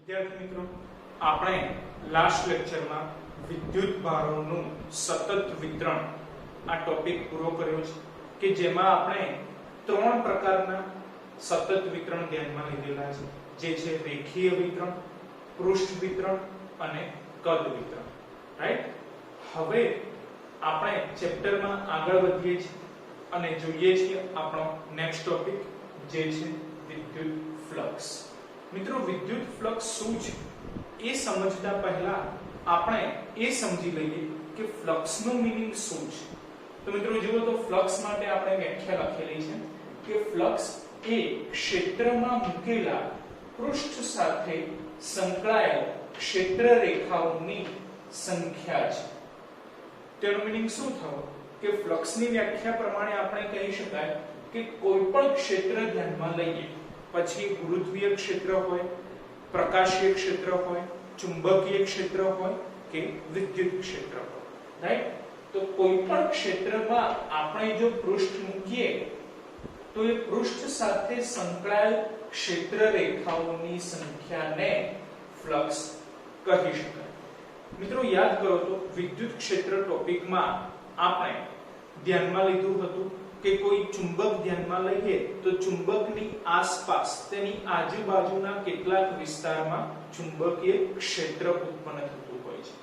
વિદ્યાર્થી મિત્રો, આપણે લાસ્ટ લેક્ચરમાં વિદ્યુત ભારોનું સતત વિતરણ આ ટોપિક પૂરો કર્યો છે કે જેમાં આપણે ત્રણ પ્રકારના સતત વિતરણ ધ્યાનમાં લીધેલા છે, જે છે રેખીય વિતરણ, પૃષ્ઠ વિતરણ અને કદ વિતરણ. રાઈટ? હવે આપણે ચેપ્ટરમાં આગળ વધીએ છીએ અને જોઈએ છીએ આપણો નેક્સ્ટ ટોપિક, જે છે વિદ્યુત ફ્લક્સ. મિત્રો, વિદ્યુત ફ્લક્સ શું છે એ સમજતા પહેલા આપણે એ સમજી લઈએ કે ફ્લક્સ નું મીનિંગ શું છે. તો મિત્રો જુઓ, તો ફ્લક્સ માટે આપણે વ્યાખ્યા લખેલી છે કે ફ્લક્સ એ ક્ષેત્રમાં મૂકેલા પૃષ્ઠ સાથે સંકળાયેલ ક્ષેત્ર રેખાઓની સંખ્યા છે. તેનો મીનિંગ શું થયો કે ફ્લક્સની વ્યાખ્યા પ્રમાણે આપણે કહી શકાય કે કોઈ પણ ક્ષેત્ર ધ્યાનમાં લઈએ, પછી ગુરુત્વીય ક્ષેત્ર હોય, પ્રકાશીય ક્ષેત્ર હોય, ચુંબકીય ક્ષેત્ર હોય કે વિદ્યુત ક્ષેત્ર હોય. રાઈટ? તો કોઈ પણ ક્ષેત્રમાં આપણે જો પૃષ્ઠ મૂકીએ તો એ પૃષ્ઠ સાથે સંકળાયેલ ક્ષેત્ર રેખાઓની સંખ્યાને ફ્લક્સ કહી શકાય. મિત્રો યાદ કરો તો વિદ્યુત ક્ષેત્ર ટોપિકમાં આપણે ધ્યાનમાં લીધું હતું કે કોઈ ચુંબક ધ્યાનમાં લઈએ તો ચુંબકની આસપાસ તેની આજુબાજુના કેટલાક વિસ્તારમાં ચુંબકીય ક્ષેત્ર ઉત્પન્ન થતું હોય છે.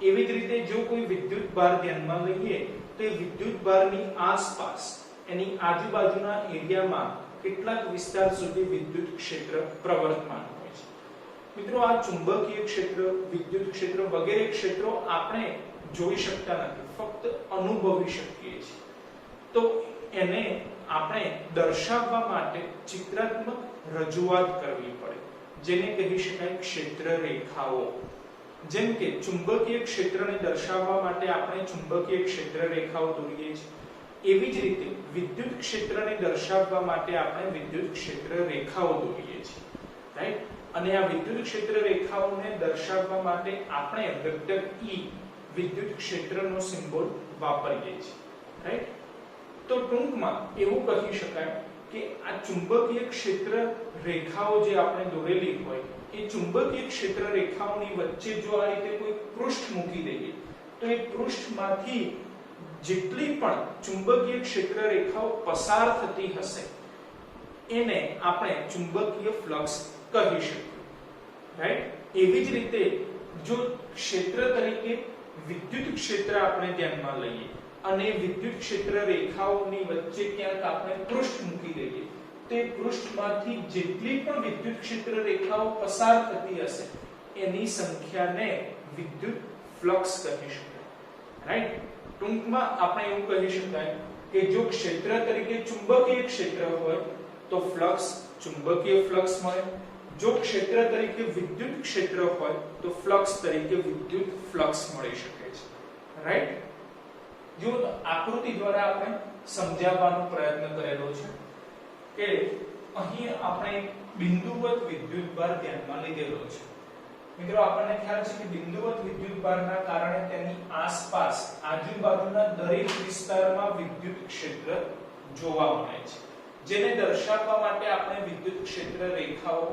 એવી જ રીતે જો કોઈ વિદ્યુત ભાર ધ્યાનમાં લઈએ તો એ વિદ્યુત ભારની આસપાસ એની આજુબાજુના એરિયામાં કેટલાક વિસ્તાર સુધી વિદ્યુત ક્ષેત્ર પ્રવર્તમાન હોય છે. મિત્રો, આ ચુંબકીય ક્ષેત્ર, વિદ્યુત ક્ષેત્ર વગેરે ક્ષેત્રો આપણે જોઈ શકતા નથી, ફક્ત અનુભવી શકીએ છીએ. તો એને આપણે દર્શાવવા માટે ચિત્રાત્મક રજૂઆત કરવી પડે, જેને કહી શકાય ક્ષેત્ર રેખાઓ. જેમ કે ચુંબકીય ક્ષેત્રને દર્શાવવા માટે આપણે ચુંબકીય ક્ષેત્ર રેખાઓ દોરીએ છીએ, એવી જ રીતે વિદ્યુત ક્ષેત્રને દર્શાવવા માટે આપણે વિદ્યુત ક્ષેત્ર રેખાઓ દોરીએ છીએ. રાઈટ? અને આ વિદ્યુત ક્ષેત્ર રેખાઓને દર્શાવવા માટે આપણે વેક્ટર E વિદ્યુત ક્ષેત્રનો સિમ્બોલ વાપરીએ છીએ. રાઈટ? તો ટૂંકમાં એવું કહી શકાય કે આ ચુંબકીય ક્ષેત્ર રેખાઓ જે આપણે દોરેલી હોય, એ ચુંબકીય ક્ષેત્ર રેખાઓની વચ્ચે જો આ રીતે કોઈ પૃષ્ઠ મૂકી દઈએ તો એ પૃષ્ઠમાંથી જેટલી પણ ચુંબકીય ક્ષેત્ર રેખાઓ પસાર થતી હશે એને આપણે ચુંબકીય ફ્લક્સ કહી શકીએ. રાઈટ? એવી જ રીતે જો ક્ષેત્ર તરીકે વિદ્યુત ક્ષેત્ર આપણે ધ્યાનમાં લઈએ અને વિદ્યુત ક્ષેત્ર રેખાઓની વચ્ચે ક્યાંક આપણે પૃષ્ઠ મૂકી દઈએ, તે પૃષ્ઠમાંથી જેટલી પણ વિદ્યુત ક્ષેત્ર રેખાઓ પસાર થતી હશે એની સંખ્યાને વિદ્યુત ફ્લક્સ કહી શકાય. રાઈટ? ટૂંકમાં આપણે એવું કહી શકાય કે જો ક્ષેત્ર તરીકે ચુંબકીય ક્ષેત્ર હોય તો ફ્લક્સ ચુંબકીય ફ્લક્સ મળે, જો ક્ષેત્ર તરીકે વિદ્યુત ક્ષેત્ર હોય તો ફ્લક્સ તરીકે વિદ્યુત ફ્લક્સ મળી શકે છે. રાઈટ? જો આકૃતિ દ્વારા આપણે સમજાવવાનો પ્રયત્ન કરેલો છે કે અહીં આપણે બિંદુવત વિદ્યુતભાર ધ્યાનમાં લીધેલો છે. મિત્રો, આપણને ખ્યાલ છે કે બિંદુવત વિદ્યુતભારના કારણે તેની આસપાસ આજુબાજુના દરેક વિસ્તારમાં વિદ્યુત ક્ષેત્ર જોવા મળે છે, જેને દર્શાવવા માટે આપણે વિદ્યુત ક્ષેત્ર રેખાઓ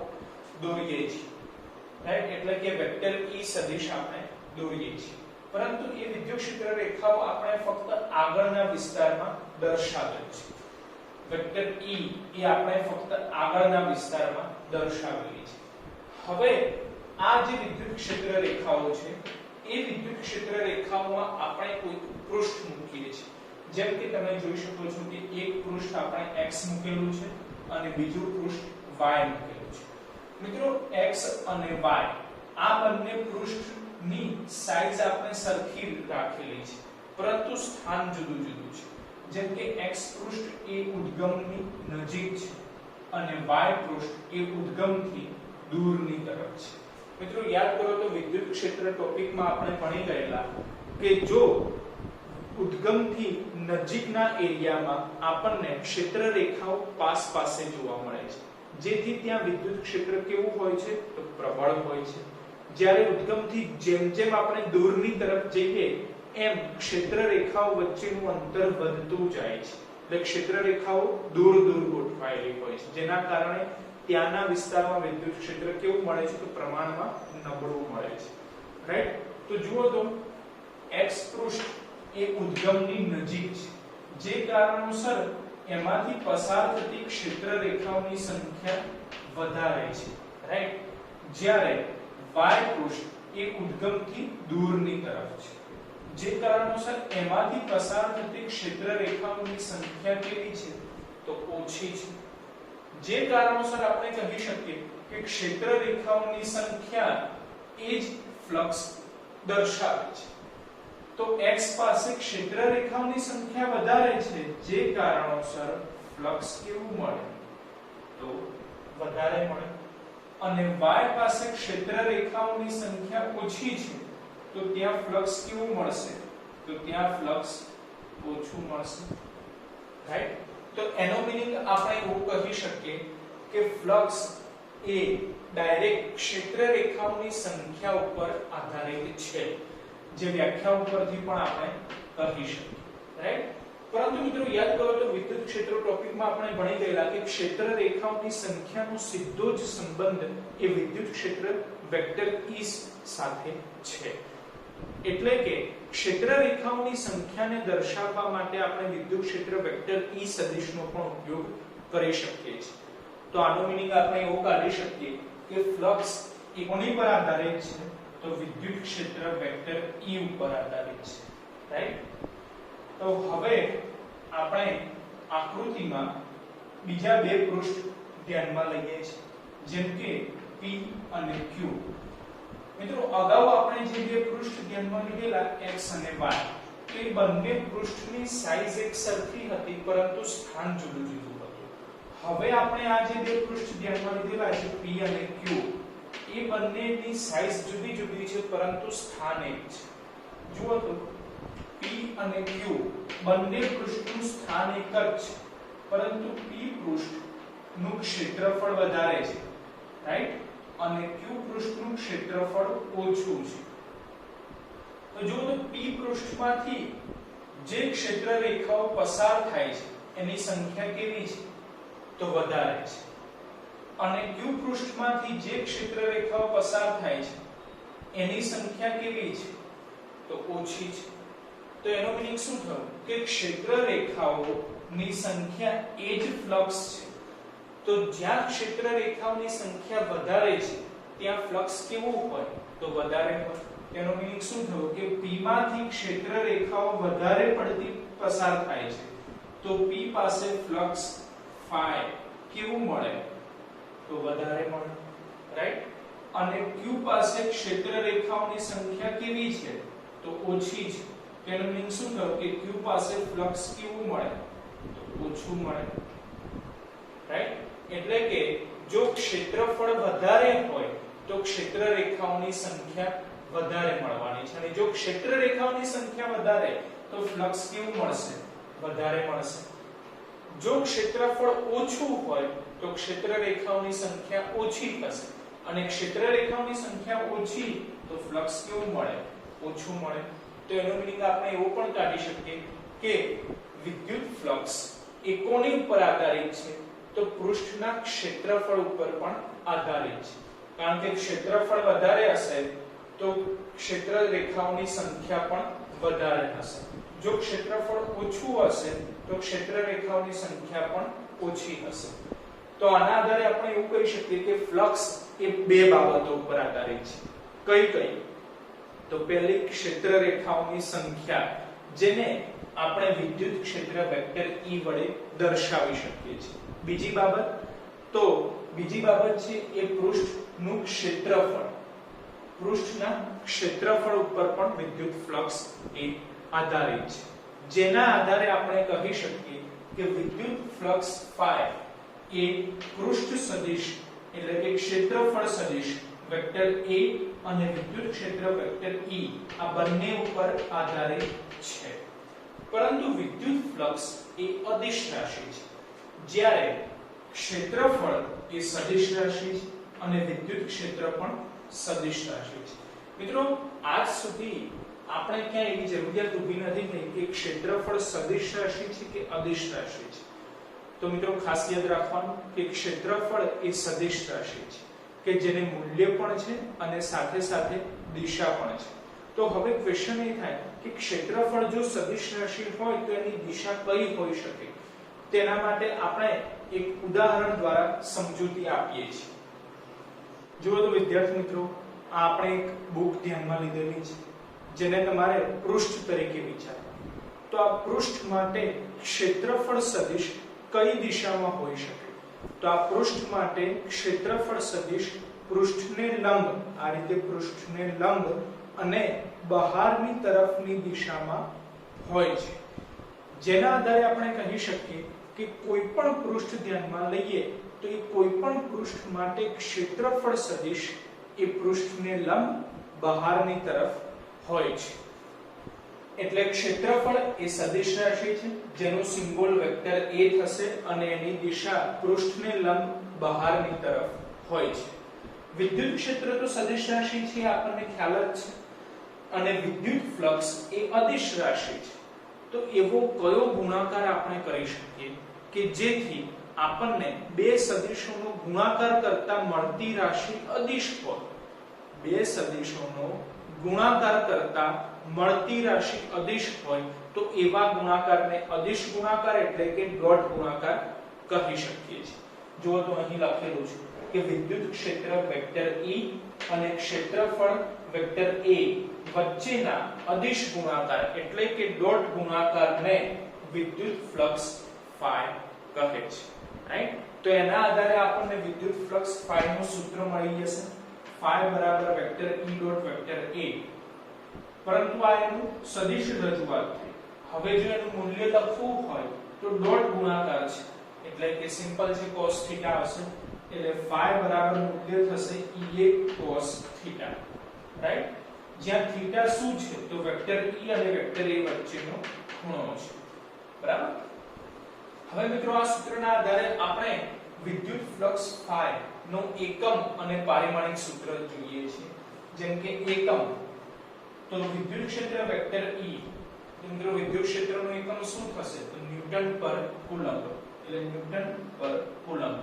દોરીએ છીએ. રાઈટ? એટલે કે વેક્ટર E સદિશ આપણે દોરીએ છીએ. પરંતુ એ વિદ્યુત ક્ષેત્ર રેખાઓ આપણે ફક્ત આગળના વિસ્તારમાં દર્શાવેલ છે. વેક્ટર E એ આપણે ફક્ત આગળના વિસ્તારમાં દર્શાવેલી છે. હવે આ જે વિદ્યુત ક્ષેત્ર રેખાઓ છે એ વિદ્યુત ક્ષેત્ર રેખાઓમાં આપણે કોઈ પૃષ્ઠ મૂકીએ છીએ. જેમ કે તમે જોઈ શકો છો કે એક પૃષ્ઠ આપણે x મૂકેલું છે અને બીજું પૃષ્ઠ y મૂકેલું છે. મિત્રો, x અને y આ બંને પૃષ્ઠની સાઈઝ આપણે સરખી રાખેલી છે, પરંતુ સ્થાન જુદું જુદું છે. જેમ કે x પૃષ્ઠ એ ઉદ્ગમની નજીક છે અને y પૃષ્ઠ એ ઉદ્ગમથી દૂરની તરફ છે. મિત્રો, યાદ કરો તો વિદ્યુત ક્ષેત્ર ટોપિકમાં આપણે ભણી ગયેલા કે જો ઉદ્ગમથી નજીકના એરિયામાં આપણને ક્ષેત્ર રેખાઓ પાસે જોવા મળે છે, જેથી ત્યાં વિદ્યુત ક્ષેત્ર કેવું હોય છે તો પ્રબળ હોય છે. જ્યારે ઉદ્ગમથી જેમ જેમ આપણે દૂરની તરફ જઈએ એમ ક્ષેત્ર રેખાઓ વચ્ચેનું અંતર વધતું જાય છે, એટલે ક્ષેત્ર રેખાઓ દૂર દૂર ગોઠવાયેલી હોય છે, જેના કારણે ત્યાંના વિસ્તારમાં વિદ્યુત ક્ષેત્ર કેવું મળે છે તો પ્રમાણમાં નબળું મળે છે, રાઈટ? તો જુઓ તો x પૃષ્ઠ એ ઉદ્ગમની નજીક છે, જે કારણોસર એમાંથી પસાર થતી ક્ષેત્ર રેખાઓની સંખ્યા વધારે છે, રાઈટ? જ્યારે y પૃષ્ઠ એ ઉદ્ગમથી દૂરની તરફ છે, જે કારણોસર એમાંથી પસાર થતી ક્ષેત્ર રેખાઓની સંખ્યા કેવી છે તો ઓછી છે, જે કારણોસર આપણે કહી શકીએ કે ક્ષેત્ર રેખાઓની સંખ્યા એ જ ફ્લક્સ દર્શાવે છે. તો x પાસે ક્ષેત્ર રેખાઓની સંખ્યા વધારે છે, જે કારણોસર ફ્લક્સ કેવું મળે તો વધારે મળે, અને y પાસે ક્ષેત્ર રેખાઓની સંખ્યા ઓછી છે, તો ત્યાં ફ્લક્સ કેવું મળશે તો ત્યાં ફ્લક્સ ઓછું મળશે, રાઈટ? તો એનો મીનિંગ આપણે એવું કહી શકીએ કે ફ્લક્સ એ ડાયરેક્ટ ક્ષેત્ર રેખાઓની સંખ્યા ઉપર આધારિત છે, જે વ્યાખ્યા ઉપરથી પણ આપણે કહી શકીએ, રાઈટ? પરંતુ મિત્રો યાદ કરો તો વિદ્યુત ક્ષેત્ર ટોપિકમાં આપણે ભણી ગયેલા કે ક્ષેત્ર રેખાઓની સંખ્યાનો સીધો જ સંબંધ એ વિદ્યુત ક્ષેત્ર વેક્ટર E સાથે છે. એટલે કે ક્ષેત્ર રેખાઓની સંખ્યાને દર્શાવવા માટે આપણે વિદ્યુત ક્ષેત્ર વેક્ટર E સદિશનો પણ ઉપયોગ કરી શકીએ છીએ. તો આનો મીનિંગ આપણે એવો કાઢી શકીએ કે ફ્લક્સ એ કોની પર આધારિત છે તો વિદ્યુત ક્ષેત્ર વેક્ટર E ઉપર આધારિત છે, રાઈટ? તો હવે આપણે આકૃતિમાં બીજા બે પૃષ્ઠ ધ્યાનમાં લઈએ છીએ, જેમ કે P અને Q. મિત્રો અગાઉ આપણે જે બે પૃષ્ઠ ધ્યાનમાં લીધેલા x અને y, તો એ બંને પૃષ્ઠની સાઈઝ એક સરખી હતી, પરંતુ સ્થાન જુદું જુદું હતું. હવે આપણે આ જે બે પૃષ્ઠ ધ્યાનમાં લીધેલા છે P અને Q, એ બંનેની સાઈઝ જુદી જુદી છે, પરંતુ સ્થાન એક છે. જુઓ તો P અને Q બંને પૃષ્ઠનું સ્થાન એક જ છે, પરંતુ P પૃષ્ઠનું ક્ષેત્રફળ વધારે છે, રાઈટ? અને Q પૃષ્ઠનું ક્ષેત્રફળ ઓછું છે. તો જો તો P પૃષ્ઠમાંથી જે ક્ષેત્ર રેખાઓ પસાર થાય છે એની સંખ્યા કેવી છે તો વધારે છે, અને Q પૃષ્ઠમાંથી જે ક્ષેત્ર રેખાઓ પસાર થાય છે એની સંખ્યા કેવી છે તો ઓછી છે. તો એનો મીનિંગ શું થયું કે ક્ષેત્ર રેખાઓની સંખ્યા એ જ ફ્લક્સ છે. તો જ્યાં ક્ષેત્ર રેખાઓની સંખ્યા વધારે છે ત્યાં ફ્લક્સ કેવું હોય તો વધારે હોય. તેનો મીનિંગ શું થયું કે P માંથી ક્ષેત્ર રેખાઓ વધારે પડતી પસાર થાય છે, તો P પાસે ફ્લક્સ phi કેવું મળે તો વધારે મળે, રાઈટ? અને Q પાસે ક્ષેત્ર રેખાઓની સંખ્યા કેવી છે તો ઓછી છે. તેનો મીનિંગ શું થયું કે Q પાસે ફ્લક્સ કેવું મળે તો ઓછું મળે, રાઈટ? એટલે કે જો ક્ષેત્રફળ વધારે હોય તો ક્ષેત્ર રેખાઓની સંખ્યા વધારે મળવાની છે, અને જો ક્ષેત્ર રેખાઓની સંખ્યા વધારે તો ફ્લક્સ કેવું મળશે વધારે મળશે. જો ક્ષેત્રફળ ઓછું હોય તો ક્ષેત્ર રેખાઓની સંખ્યા ઓછી થશે, અને ક્ષેત્ર રેખાઓની સંખ્યા ઓછી તો ફ્લક્સ કેવું મળે ઓછું મળે. તો એનો મીનિંગ આપણે એવું પણ કાઢી શકીએ કે વિદ્યુત ફ્લક્સ એ કોની ઉપર આધારિત છે તો પૃષ્ઠના ક્ષેત્રફળ ઉપર પણ આધારિત છે. કારણ કે ક્ષેત્રફળ વધારે હશે તો ક્ષેત્ર રેખાઓની સંખ્યા પણ વધારે હશે. જો ક્ષેત્રફળ ઓછું હશે તો ક્ષેત્ર રેખાઓની સંખ્યા પણ ઓછી હશે. તો આના આધારે આપણે એવું કહી શકીએ કે ફ્લક્સ એ બે બાબતો ઉપર આધારિત છે. કઈ કઈ? તો પહેલી ક્ષેત્ર રેખાઓની સંખ્યા, જેને આપણે વિદ્યુત ક્ષેત્ર વેક્ટર E વડે દર્શાવી શકીએ છીએ. બીજી બાબત છે એ પૃષ્ઠનું ક્ષેત્રફળ. પૃષ્ઠના ક્ષેત્રફળ ઉપર પણ વિદ્યુત ફ્લક્સ એ આધારિત છે, જેના આધારે આપણે કહી શકીએ કે વિદ્યુત ફ્લક્સ phi એ પૃષ્ઠ સદિશ એટલે કે ક્ષેત્રફળ સદિશ વેક્ટર A અને વિદ્યુત ક્ષેત્ર વેક્ટર E આ બંને ઉપર આધારિત છે. પરંતુ વિદ્યુત ફ્લક્સ એ અદિશ રાશિ છે, જ્યારે ક્ષેત્રફળ એ સદિશ રાશિ છે અને વિદ્યુત ક્ષેત્ર પણ સદિશ રાશિ છે. મિત્રો આજ સુધી આપણે ક્યાં એવી જરૂરિયાત ઊભી નથી થઈ કે ક્ષેત્રફળ સદિશ રાશિ છે કે અદિશ રાશિ છે. તો મિત્રો ખાસ યાદ રાખવાનું કે ક્ષેત્રફળ એ સદિશ રાશિ છે કે જેને મૂલ્ય પણ છે અને સાથે સાથે દિશા પણ છે. તો હવે ક્વેશ્ચન એ થાય કે ક્ષેત્રફળ જો સદિશ રાશિ હોય તો એની દિશા કઈ હોઈ શકે? તેના માટે આપણે એક ઉદાહરણ દ્વારા સમજૂતી આપીએ છીએ. જુઓ તો વિદ્યાર્થી મિત્રો, આપણે એક બુક ધ્યાનમાં લીધેલી છે જેને તમારે પૃષ્ઠ તરીકે વિચારો. તો આ પૃષ્ઠ માટે ક્ષેત્રફળ સદિશ કઈ દિશામાં હોઈ શકે? તો આ પૃષ્ઠ માટે ક્ષેત્રફળ સદિશ પૃષ્ઠને લંબ, આ રીતે પૃષ્ઠને લંબ અને બહારની તરફની દિશામાં હોય છે. જેના આધારે આપણે કહી શકીએ કે કોઈ પણ પૃષ્ઠ ધ્યાનમાં લઈએ તો એ કોઈ પણ પૃષ્ઠ માટે ક્ષેત્રફળ સદિશ એ પૃષ્ઠને લંબ બહારની તરફ હોય છે. એટલે ક્ષેત્રફળ એ સદિશ રાશિ છે જેનો સિમ્બોલ વેક્ટર a થશે અને એની દિશા પૃષ્ઠને લંબ બહારની તરફ હોય છે. વિદ્યુત ક્ષેત્ર તો સદિશ રાશિ છે, આપણને ખ્યાલ જ છે, અને વિદ્યુત ફ્લક્સ એ અદિશ રાશિ છે. તો એવો કયો ગુણાકાર આપણે કરી શકીએ કે જેથી આપણને બે સદિશોનો ગુણાકાર કરતા મળતી રાશિ અદિશ હોય? બે સદિશોનો ગુણાકાર કરતા મળતી રાશિ અદિશ હોય તો એવા ગુણાકારને અદિશ ગુણાકાર એટલે કે ડોટ ગુણાકાર કહી શકીએ છીએ. જો તો અહીં લખેલું છે કે વિદ્યુત ક્ષેત્ર વેક્ટર E અને ક્ષેત્રફળ વેક્ટર A વચ્ચેના અદિશ ગુણાકાર એટલે કે ડોટ ગુણાકારને વિદ્યુત ફ્લક્સ phi કહે છે. રાઈટ? તો એના આધારે આપણને વિદ્યુત ફ્લક્સ phi નું સૂત્ર મળી જશે. phi બરાબર vector E dot vector A. પરંતુ આ એનું સદિશ રજૂઆત થઈ. હવે જો એનું મૂલ્ય લખવું હોય તો ડોટ ગુણાકાર છે એટલે કે સિમ્પલ છે cos થીટા હશે. એટલે phi બરાબર મૂલ્ય થશે Ea cos થીટા. રાઈટ? જ્યાં થીટા શું છે તો વેક્ટર E અને વેક્ટર A વચ્ચેનો ખૂણો છે. બરાબર? હવે મિત્રો આ સૂત્રના આધારે આપણે વિદ્યુત ફ્લક્સ phi નો એકમ અને પારિમાણિક સૂત્ર જોઈએ છીએ. જેમ કે એકમ તો વિદ્યુત ક્ષેત્ર વેક્ટર E, મિત્રો વિદ્યુત ક્ષેત્રનું એકમ શું થશે તો ન્યૂટન પર કુલમ્બ. એટલે ન્યૂટન પર કુલમ્બ.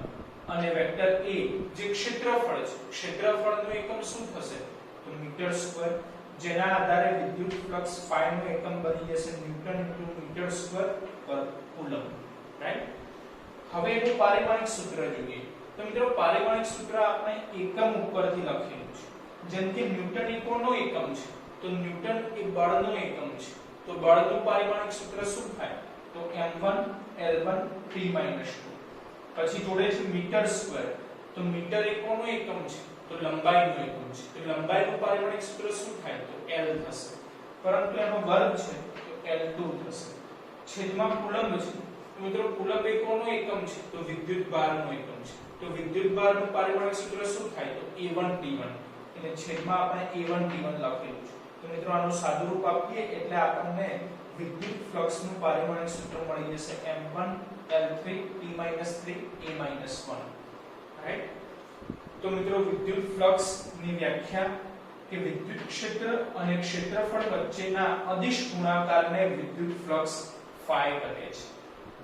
અને વેક્ટર A જે ક્ષેત્રફળ છે, ક્ષેત્રફળનું એકમ શું થશે તો મીટર સ્ક્વેર. જેના આધારે વિદ્યુત ફ્લક્સ phi નું એકમ બની જશે ન્યૂટન મીટર સ્ક્વેર પર કુલમ્બ. રાઈટ? હવે એનું પારિમાણિક સૂત્ર જોઈએ. તો મિત્રો પારિમાણિક સૂત્ર આપણે એકમ ઉપરથી લખેલું છે. જેમ કે ન્યૂટન એ કોનો એકમ છે તો ન્યૂટન એ બળનો એકમ છે. તો બળનું પારિમાણિક સૂત્ર શું થાય તો m1 l1 t - 2. પછી જોડે છે મીટર સ્ક્વેર. તો મીટર એ કોનો એકમ છે તો લંબાઈનો એકમ છે. તો લંબાઈનું પારિમાણિક સૂત્ર શું થાય તો l થશે. પરંતુ એનો વર્ગ છે તો l2 થશે. છેદમાં કુલમ્બ છે. મિત્રો કુલમ્બ એ કોનો એકમ છે તો વિદ્યુત ભારનો એકમ છે. તો વિદ્યુત ભારનું પારિમાણિક સૂત્ર શું થાય તો a1 t1. એટલે છેદમાં આપણે a1 t1 લખેલું છે. તો મિત્રો આનું સાદું રૂપ આપીએ એટલે આપણને વિદ્યુત ફ્લક્સનું પારિમાણિક સૂત્ર મળી જશે m1 l3 t - 3 a - 1. Right? તો મિત્રો વિદ્યુત ફ્લક્સ ની વ્યાખ્યા કે વિદ્યુત ક્ષેત્ર અને ક્ષેત્રફળ વચ્ચેના અદિશ ગુણાકારને વિદ્યુત ફ્લક્સ phi કહે છે.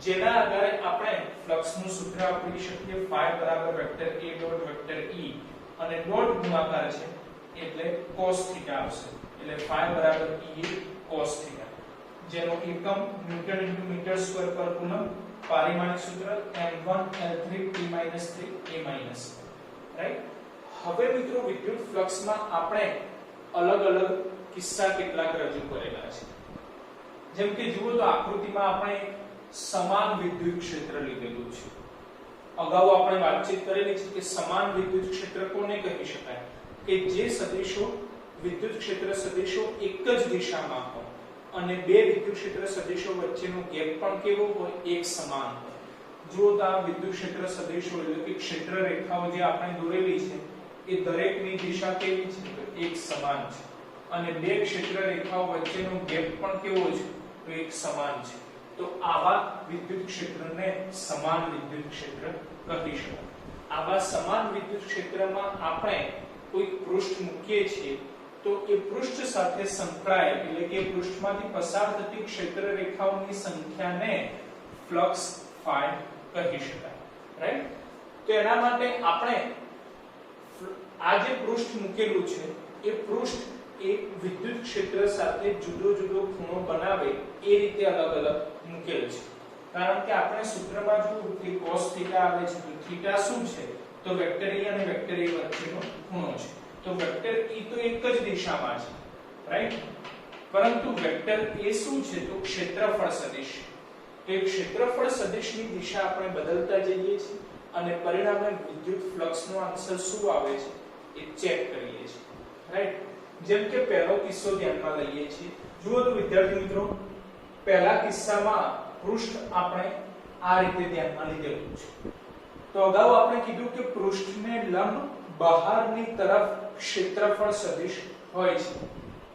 જેના આધારે આપણે ફ્લક્સનું સૂત્ર આપી શકીએ phi બરાબર vector A dot vector E અને ડોટ ગુણાકાર છે એટલે cos થીટા આવશે. એટલે phi બરાબર Ea cos થીટા. જેનો એકમ ન્યૂટન * મીટર સ્ક્વેર પર કુલમ્બ. પારિમાણિક સૂત્ર m1 l3 t - 3 a - 1. Right? હવે મિત્રો વિદ્યુત ફ્લક્સમાં આપણે અલગ અલગ કિસ્સા કેટલાક રજૂ કરેલા છે. જેમ કે જુઓ તો આકૃતિમાં આપણે સમાન વિદ્યુત ક્ષેત્ર લીધેલું છે. અગાઉ આપણે વાતચીત કરેલી છે કે સમાન વિદ્યુત ક્ષેત્ર કોને કહી શકાય કે જે સદિશો વિદ્યુત ક્ષેત્ર સદિશો એક જ દિશામાં હોય અને બે વિદ્યુત ક્ષેત્ર સદિશો વચ્ચેનો ગેપ પણ કેવો હોય એક સમાન હોય. જો આ વિદ્યુત ક્ષેત્ર સદિશો એટલે કે ક્ષેત્ર રેખાઓ જે આપણે દોરેલી છે એ દરેકની દિશા કેવી છે તો એક સમાન છે અને બે ક્ષેત્ર રેખાઓ વચ્ચેનો ગેપ પણ કેવો છે તો એક સમાન છે. તો આવા વિદ્યુત ક્ષેત્રને સમાન વિદ્યુત ક્ષેત્ર કહી શકાય. આવા સમાન વિદ્યુત ક્ષેત્રમાં આપણે કોઈ પૃષ્ઠ મૂકીએ છીએ તો એ પૃષ્ઠ સાથે સંકળાયેલ એટલે કે પૃષ્ઠમાંથી પસાર થતી ક્ષેત્ર રેખાઓની સંખ્યાને ફ્લક્સ phi કહી શકાય, રાઈટ? તો એના માટે આપણે આ જે પૃષ્ઠ મૂકેલું છે એ પૃષ્ઠ એક વિદ્યુત ક્ષેત્ર સાથે જુદો જુદો ખૂણો બનાવે એ રીતે અલગ અલગ મૂકેલું છે, કારણ કે આપણે સૂત્રમાં જોયું કે cos θ આવે છે, તો θ શું છે? તો વેક્ટર E અને વેક્ટર A વચ્ચેનો ખૂણો છે. તો વેક્ટર E તો એક જ દિશામાં છે, રાઈટ? પરંતુ વેક્ટર A શું છે? તો ક્ષેત્રફળ સદિશ. તો એ ક્ષેત્રફળ સદિશની દિશા આપણે બદલતા જઈએ છીએ અને પરિણામે વિદ્યુત ફ્લક્સનો આન્સર શું આવે છે એ ચેક કરીએ છીએ, રાઈટ? જેમ કે પહેલો કિસ્સો ધ્યાનમાં લઈએ છીએ. જુઓ તો વિદ્યાર્થી મિત્રો, પહેલા કિસ્સામાં પૃષ્ઠ આપણે આ રીતે ધ્યાનમાં લીધેલું છે. તો અગાઉ આપણે કીધું કે પૃષ્ઠને લંબ બહારની તરફ ક્ષેત્રફળ સદિશ હોય છે.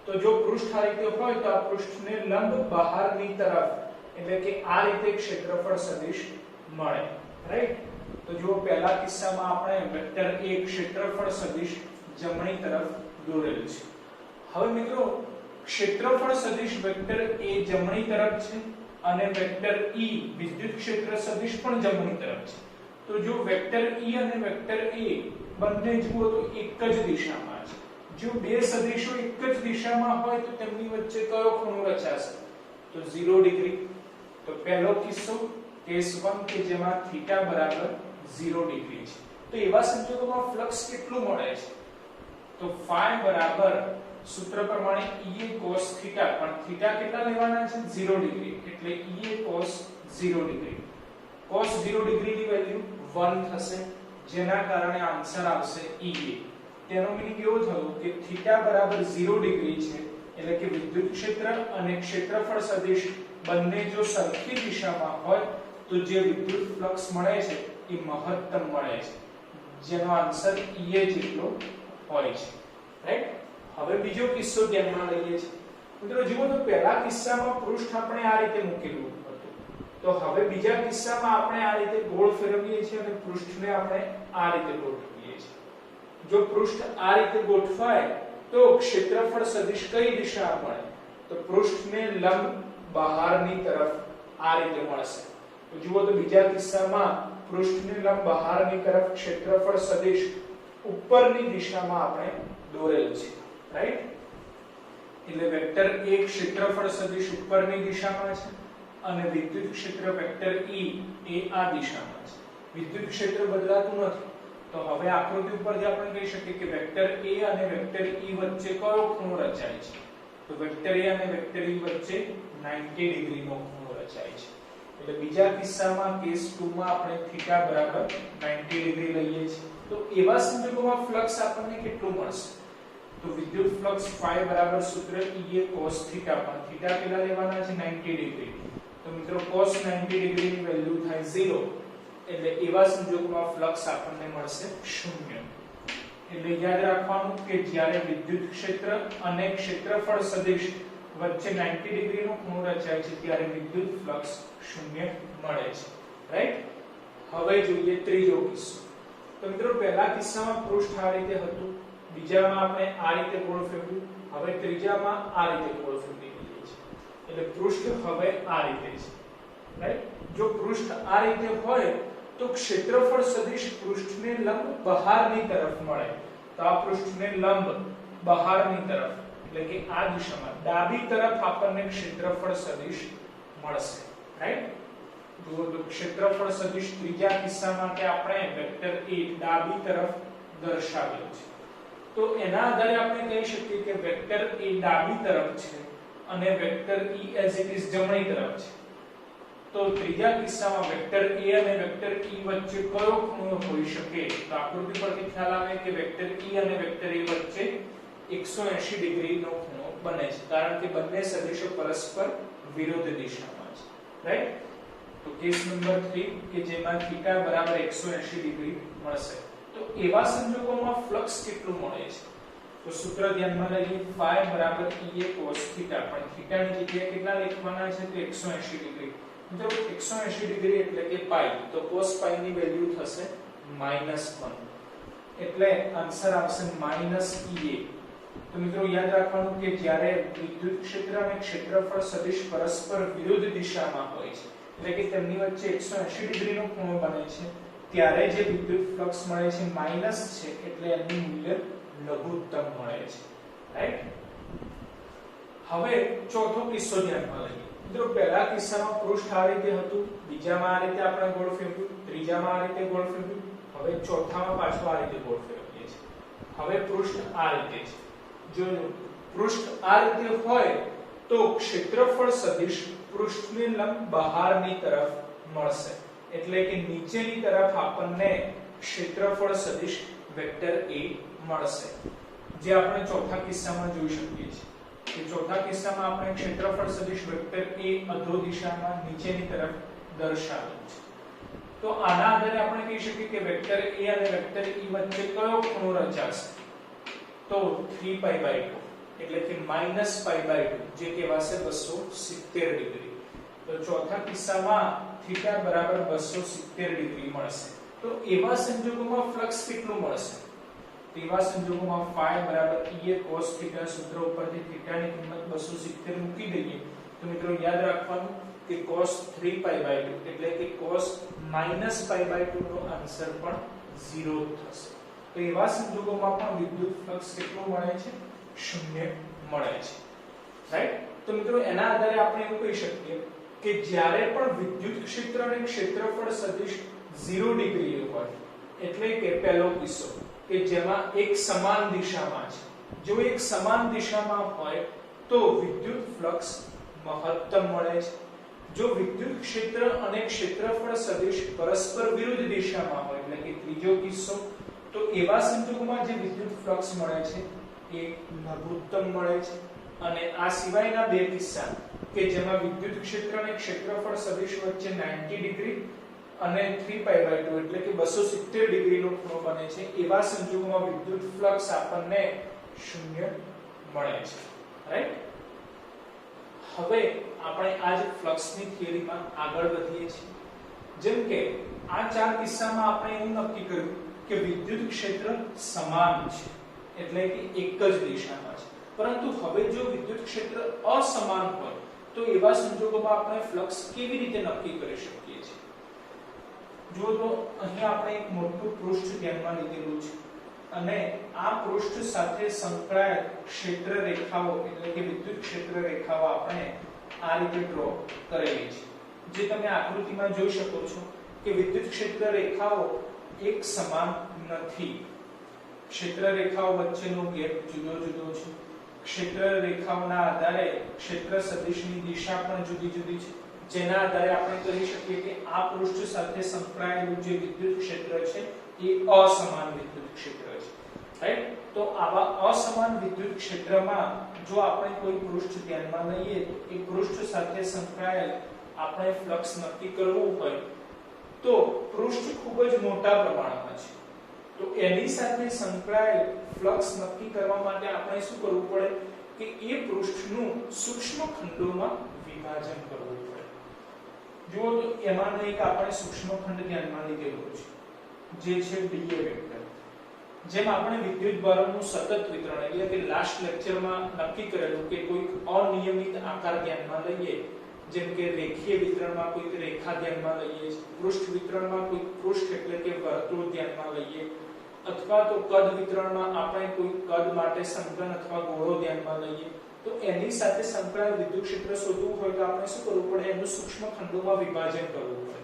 તો જો પૃષ્ઠ આ રીતે હોય તો આ પૃષ્ઠને લંબ બહારની તરફ એટલે કે આ રીતે ક્ષેત્રફળ સદિશ મળે, રાઈટ? તો જો પહેલા કિસ્સામાં આપણે વેક્ટર A ક્ષેત્રફળ સદિશ જમણી તરફ દોરેલું છે. હવે મિત્રો ક્ષેત્રફળ સદિશ વેક્ટર A જમણી તરફ છે અને વેક્ટર E વિદ્યુત ક્ષેત્ર સદિશ પણ જમણી તરફ છે. તો જો વેક્ટર E અને વેક્ટર A બંને જુઓ તો એક જ દિશામાં છે. જો બે સદિશો એક જ દિશામાં હોય તો તેમની વચ્ચે કયો ખૂણો રચાશે? તો 0 ડિગ્રી. તો પહેલો કિસ્સો કેસ 1 કે જેમાં θ બરાબર 0 ડિગ્રી છે. તો એવા સંજોગોમાં ફ્લક્સ કેટલું મળે છે? તો phi બરાબર સૂત્ર પ્રમાણે Ea cos θ, પણ θ કેટલા લેવાના છે? 0 ડિગ્રી. એટલે Ea cos 0 ડિગ્રી. cos 0 ડિગ્રીની વેલ્યુ 1 થશે, જેના કારણે આન્સર આવશે Ea. તેનો મીનિંગ એવો થયો કે θ બરાબર 0 ડિગ્રી છે એટલે કે વિદ્યુત ક્ષેત્ર અને ક્ષેત્રફળ સદિશ બંને જો સરખી દિશામાં હોય તો જે વિદ્યુત ફ્લક્સ મળે છે એ મહત્તમ મળે છે, જેનો આન્સર Ea જેટલો હોય છે, રાઈટ? હવે બીજો કિસ્સો ધ્યાનમાં લઈએ છીએ. મિત્રો જુઓ તો પહેલા કિસ્સામાં પૃષ્ઠ આપણે આ રીતે મૂકેલું હતું, તો હવે બીજા કિસ્સામાં આપણે આ રીતે ગોળ ફેરવીએ છીએ અને પૃષ્ઠને આપણે આ રીતે ગોઠવીએ છીએ. જો પૃષ્ઠ આ રીતે ગોઠવાય તો ક્ષેત્રફળ સદિશ કઈ દિશામાં મળે? તો પૃષ્ઠને લંબ બહારની તરફ આ રીતે મળશે. તો જુઓ તો બીજા કિસ્સામાં પૃષ્ઠને લંબ બહારની તરફ ક્ષેત્રફળ સદિશ ઉપરની દિશામાં આપણે દોરેલ છે, રાઈટ? એટલે વેક્ટર A ક્ષેત્રફળ સદિશ ઉપરની દિશામાં છે અને વિદ્યુત ક્ષેત્ર વેક્ટર E એ આ દિશામાં છે. વિદ્યુત ક્ષેત્ર બદલાતું નથી. તો હવે આકૃતિ ઉપરથી આપણે કહી શકીએ કે વેક્ટર A અને વેક્ટર E વચ્ચે કયો ખૂણો રચાય છે? તો વેક્ટર A અને વેક્ટર E વચ્ચે 90 ડિગ્રીનો ખૂણો રચાય છે. એટલે બીજા કિસ્સામાં કેસ 2 માં આપણે θ બરાબર 90 ડિગ્રી લઈએ છીએ. તો એવા સંજોગોમાં ફ્લક્સ આપણને કેટલું મળશે? તો વિદ્યુત ફ્લક્સ phi બરાબર સૂત્ર Ea cos θ, પણ θ કેટલા લેવાના છે? 90 ડિગ્રી. તો મિત્રો cos 90 ડિગ્રીની વેલ્યુ થાય 0. એટલે એવા સંજોગોમાં ફ્લક્સ આપણને મળશે 0. એટલે યાદ રાખવાનું કે જ્યારે વિદ્યુત ક્ષેત્ર અને ક્ષેત્રફળ સદિશ વચ્ચે 90 ડિગ્રીનો ખૂણો રચાય છે ત્યારે વિદ્યુત ફ્લક્સ 0 મળે છે, રાઈટ? હવે જોઈએ ત્રીજો કિસ્સો. તો મિત્રો પહેલા કિસ્સામાં પૃષ્ઠ આ રીતે હતું, બીજામાં આપણે આ રીતે ગોળ ફેરવ્યું, હવે ત્રીજામાં આ રીતે ગોળ ફેરવી દઈએ છીએ. એટલે પૃષ્ઠ હવે આ રીતે છે, રાઈટ? જો પૃષ્ઠ આ રીતે હોય તો ક્ષેત્રફળ સદિશ પૃષ્ઠને લંબ બહારની તરફ મળે. તો આ પૃષ્ઠને લંબ બહારની તરફ એટલે કે આ દિશામાં ડાબી તરફ આપણને ક્ષેત્રફળ સદિશ મળશે, રાઈટ? જો ક્ષેત્રફળ સદિશ ત્રીજા કિસ્સા માટે આપણે વેક્ટર A ડાબી તરફ દર્શાવેલું છે. તો એના આધારે આપણે કહી શકીએ કે વેક્ટર A ડાબી તરફ છે અને vector E as it is જમણી તરફ છે. તો ત્રીજા કિસ્સામાં વેક્ટર A અને વેક્ટર E વચ્ચે કયો ખૂણો હોઈ શકે? તો આકૃતિ પરથી ખ્યાલ આવે કે વેક્ટર E અને વેક્ટર A વચ્ચે 180 ડિગ્રીનો ખૂણો બને છે, કારણ કે બંને સદિશો પરસ્પર વિરુદ્ધ દિશામાં છે, રાઈટ? તો કેસ નંબર 3 કે જેમાં θ બરાબર 180 ડિગ્રી મળશે. તો એવા સંજોગોમાં ફ્લક્સ કેટલું મળે છે? તો સૂત્ર ધ્યાનમાં લઈએ. phi બરાબર Ea cos θ, પણ θ ની જગ્યાએ કેટલા લખવાના છે? તો 180 ડિગ્રી. મિત્રો 180 ડિગ્રી એટલે કે પાઈ, તો cos પાઈ ની વેલ્યુ થશે -1. એટલે આન્સર આવશે -Ea. તો મિત્રો યાદ રાખવાનું કે જ્યારે વિદ્યુત ક્ષેત્ર અને ક્ષેત્રફળ સદિશ પરસ્પર વિરુદ્ધ દિશામાં હોય છે એટલે કે તેમની વચ્ચે 180 ડિગ્રીનો ખૂણો બને છે ત્યારે જે વિદ્યુત ફ્લક્સ મળે છે માઈનસ છે એટલે એનું મૂલ્ય લઘુત્તમ મળે છે, રાઈટ? હવે ચોથો કિસ્સો ધ્યાનમાં લઈએ. મિત્રો પહેલા કિસ્સામાં પૃષ્ઠ આ રીતે હતું, બીજામાં આ રીતે આપણે ગોળ ફેરવ્યું, ત્રીજામાં આ રીતે ગોળ ફેરવ્યું, હવે ચોથામાં પાછું આ રીતે ગોળ ફેરવીએ છીએ. હવે પૃષ્ઠ આ રીતે છે. જો પૃષ્ઠ આ રીતે હોય તો ક્ષેત્રફળ સદિશ પૃષ્ઠની લંબ બહારની તરફ મળશે, એટલે કે નીચેની તરફ આપણને ક્ષેત્રફળ સદિશ વેક્ટર A મળશે, જે આપણે ચોથા કિસ્સામાં જોઈ શકીએ છીએ. કે ચોથા કિસ્સામાં આપણે ક્ષેત્રફળ સદિશ વેક્ટર A અધો દિશામાં નીચેની તરફ દર્શાવેલ છે. તો આના આધારે આપણે કહી શકીએ કે વેક્ટર A અને વેક્ટર E વચ્ચે કયો ખૂણો રચાશે? તો 3π/2 એટલે કે -π/2 જે કહેવાશે 270 ડિગ્રી. તો ચોથા કિસ્સામાં θ બરાબર 270 ડિગ્રી મળશે. તો એવા સંજોગોમાં ફ્લક્સ કેટલું મળશે? તેવા સંજોગોમાં phi બરાબર Ea cos θ સૂત્ર ઉપરથી θ ની કિંમત 270 મૂકી દઈએ તો મિત્રો યાદ રાખવાનું કે cos 3π/2 એટલે કે cos -π/2 નો આન્સર પણ 0 થશે. તો એવા સંજોગોમાં પણ વિદ્યુત ફ્લક્સ કેટલું મળે છે? 0 મળે છે, રાઈટ? તો મિત્રો એના આધારે આપણે એવું કહી શકીએ કે જ્યારે પણ વિદ્યુત ક્ષેત્ર અને ક્ષેત્રફળ સદિશ 0 ડિગ્રી હોય, એટલે કે પહેલો કિસ્સો કે જેમાં એક સમાન દિશામાં છે, જો એક સમાન દિશામાં હોય તો વિદ્યુત ફ્લક્સ મહત્તમ મળે છે. જો વિદ્યુત ક્ષેત્ર અને ક્ષેત્રફળ સદિશ પરસ્પર વિરુદ્ધ દિશામાં હોય, એટલે કે ત્રીજો કિસ્સો, તો એવા સંજોગોમાં જે વિદ્યુત ફ્લક્સ મળે છે એ લઘુત્તમ મળે છે. અને આ સિવાયના બે કિસ્સા કે જેમાં વિદ્યુત ક્ષેત્ર અને ક્ષેત્રફળ સદિશ વચ્ચે 90 ડિગ્રી અને 3π/2 એટલે કે 270 ડિગ્રીનો ખૂણો બને છે, એવા સંજોગોમાં વિદ્યુત ફ્લક્સ આપણને 0 મળે છે, રાઈટ? હવે આપણે આજ ફ્લક્સની થિયરીમાં આગળ વધીએ છીએ. જેમ કે આ ચાર કિસ્સામાં આપણે એવું નક્કી કર્યું કે વિદ્યુત ક્ષેત્ર સમાન છે, એટલે કે એક જ દિશામાં છે. પરંતુ હવે જો વિદ્યુત ક્ષેત્ર અસમાન હોય તો એવા સંજોગોમાં આપણે ફ્લક્સ કેવી રીતે નક્કી કરી શકીએ છીએ? જો તો અહીં આપણે એક મોટું પૃષ્ઠ ધ્યાનમાં લીધેલું છે અને આ પૃષ્ઠ સાથે સંકળાયેલ ક્ષેત્ર રેખાઓ એટલે કે વિદ્યુત ક્ષેત્ર રેખાઓ આપણે આ રીતે ડ્રો કરેલી છે. જે તમે આકૃતિમાં જોઈ શકો છો કે વિદ્યુત ક્ષેત્ર રેખાઓ એક સમાન નથી. ક્ષેત્ર રેખાઓ વચ્ચેનો ગેપ જુદો જુદો છે. ક્ષેત્ર રેખાઓના આધારે ક્ષેત્ર સદિશની દિશા પણ જુદી જુદી છે, જેના આધારે આપણે કહી શકીએ કે આ પૃષ્ઠ સાથે સંકળાયેલું જે વિદ્યુત ક્ષેત્ર છે એ અસમાન વિદ્યુત ક્ષેત્ર છે, રાઈટ? તો આવા અસમાન વિદ્યુત ક્ષેત્રમાં જો આપણે કોઈ પૃષ્ઠ ધ્યાનમાં લઈએ તો એ પૃષ્ઠ સાથે સંકળાયેલ આપણે ફ્લક્સ નક્કી કરવું હોય તો પૃષ્ઠ ખૂબ જ મોટા પ્રમાણમાં છે. તો એની સાથે સંકળાયેલ ફ્લક્સ નક્કી કરવા માટે આપણે શું કરવું પડે કે એ પૃષ્ઠનું સૂક્ષ્મ ખંડોમાં વિભાજન કરવું પડે. જુઓ તો એમાંનો એક આપણે સૂક્ષ્મ ખંડ ધ્યાનમાં લીધેલો છે જે છે dA વેક્ટર. જેમ આપણે વિદ્યુત ભારોનું સતત વિતરણ એટલે કે લાસ્ટ લેક્ચરમાં નક્કી કરેલું કે કોઈ અનિયમિત આકાર ધ્યાનમાં લઈએ, જેમ કે રેખીય વિતરણમાં કોઈ રેખા ધ્યાનમાં લઈએ, પૃષ્ઠ વિતરણમાં કોઈ પૃષ્ઠ એટલે કે વર્તુળ ધ્યાનમાં લઈએ, અથવા તો કદ વિતરણમાં આપણે કોઈ કદ માટે સમઘન અથવા ગોળો ધ્યાનમાં લઈએ, તો એની સાથે સંકળાયેલ વિદ્યુત ક્ષેત્ર શોધવું હોય તો આપણે શું કરવું પડે? એનું સૂક્ષ્મ ખંડોમાં વિભાજન કરવું પડે.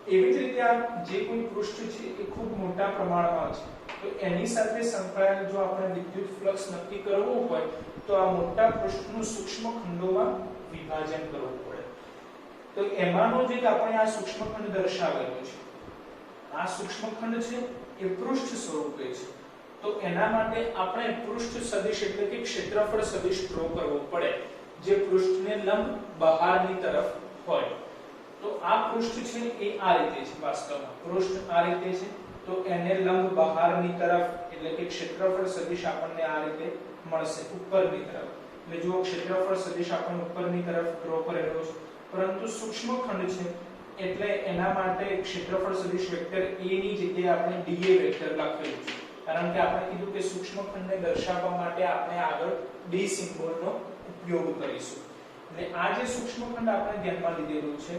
એવી જ રીતે આ જે કોઈ પૃષ્ઠ છે એ ખૂબ મોટા પ્રમાણમાં છે, તો એની સાથે સંકળાયેલ જો આપણે વિદ્યુત ફ્લક્સ નક્કી કરવું હોય તો આ મોટા પૃષ્ઠનું સૂક્ષ્મ ખંડોમાં વિભાજન કરવું પડે. તો એમાંનો જે આપણે આ સૂક્ષ્મ ખંડ દર્શાવેલો છે, આ સૂક્ષ્મ ખંડ છે એ પૃષ્ઠ સ્વરૂપે છે. તો એના માટે આપણે પૃષ્ઠ સદિશ એટલે કે ક્ષેત્રફળ સદિશ ડ્રો કરવો પડે જે પૃષ્ઠને લંબ બહારની તરફ હોય. તો આ પૃષ્ઠ છે એ આ રીતે છે. વાસ્તવમાં પૃષ્ઠ આ રીતે છે, તો એને લંબ બહારની તરફ એટલે કે ક્ષેત્રફળ સદિશ આપણને આ રીતે મળશે ઉપરની તરફ. એટલે જો ક્ષેત્રફળ સદિશ આપણને ઉપરની તરફ ડ્રો કરેલો છે, પરંતુ સૂક્ષ્મ ખંડ છે એટલે એના માટે ક્ષેત્રફળ સદિશ વેક્ટર A ની જગ્યાએ આપણે dA વેક્ટર લખેલું છે, કારણ કે આપણે કીધું કે સૂક્ષ્મ ખંડને દર્શાવવા માટે આપણે આગળ d સિમ્બોલનો ઉપયોગ કરીશું. એટલે આ જે સૂક્ષ્મ ખંડ આપણે ધ્યાનમાં લીધેલું છે